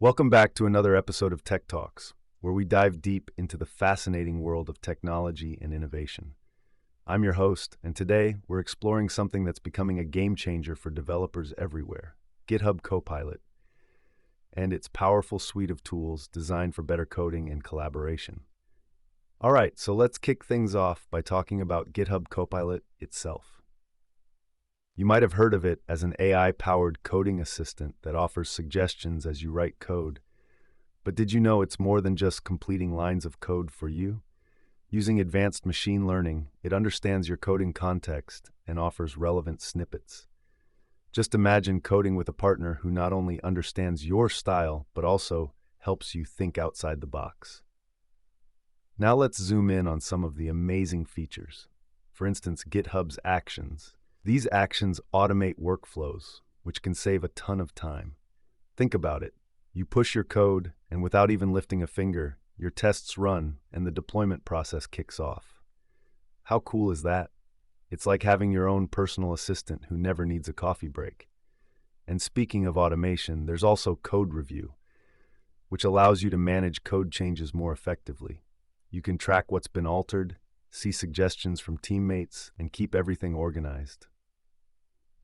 Welcome back to another episode of Tech Talks, where we dive deep into the fascinating world of technology and innovation. I'm your host, and today we're exploring something that's becoming a game changer for developers everywhere, GitHub Copilot, and its powerful suite of tools designed for better coding and collaboration. All right, so let's kick things off by talking about GitHub Copilot itself. You might have heard of it as an AI-powered coding assistant that offers suggestions as you write code. But did you know it's more than just completing lines of code for you? Using advanced machine learning, it understands your coding context and offers relevant snippets. Just imagine coding with a partner who not only understands your style, but also helps you think outside the box. Now let's zoom in on some of the amazing features. For instance, GitHub's Actions. These actions automate workflows, which can save a ton of time. Think about it. You push your code, and without even lifting a finger, your tests run and the deployment process kicks off. How cool is that? It's like having your own personal assistant who never needs a coffee break. And speaking of automation, there's also code review, which allows you to manage code changes more effectively. You can track what's been altered, see suggestions from teammates, and keep everything organized.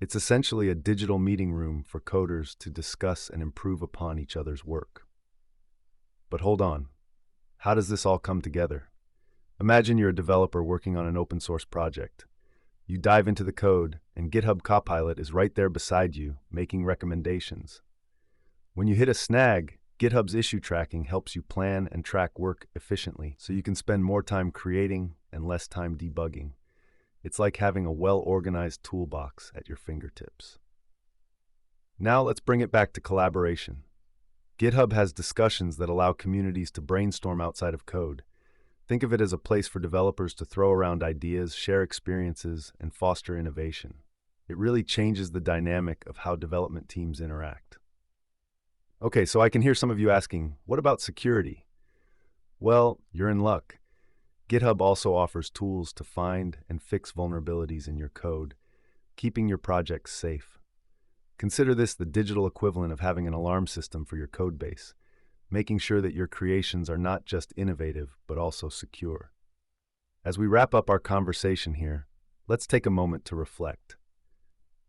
It's essentially a digital meeting room for coders to discuss and improve upon each other's work. But hold on, how does this all come together? Imagine you're a developer working on an open source project. You dive into the code, and GitHub Copilot is right there beside you, making recommendations. When you hit a snag, GitHub's issue tracking helps you plan and track work efficiently, so you can spend more time creating and less time debugging. It's like having a well-organized toolbox at your fingertips. Now let's bring it back to collaboration. GitHub has discussions that allow communities to brainstorm outside of code. Think of it as a place for developers to throw around ideas, share experiences, and foster innovation. It really changes the dynamic of how development teams interact. Okay, so I can hear some of you asking, what about security? Well, you're in luck. GitHub also offers tools to find and fix vulnerabilities in your code, keeping your projects safe. Consider this the digital equivalent of having an alarm system for your code base, making sure that your creations are not just innovative, but also secure. As we wrap up our conversation here, let's take a moment to reflect.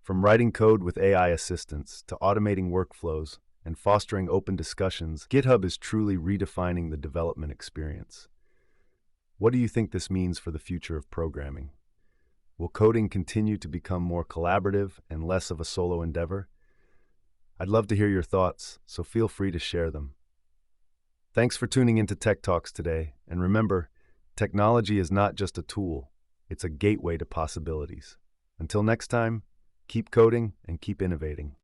From writing code with AI assistance to automating workflows and fostering open discussions, GitHub is truly redefining the development experience. What do you think this means for the future of programming? Will coding continue to become more collaborative and less of a solo endeavor? I'd love to hear your thoughts, so feel free to share them. Thanks for tuning into Tech Talks today, and remember, technology is not just a tool, it's a gateway to possibilities. Until next time, keep coding and keep innovating.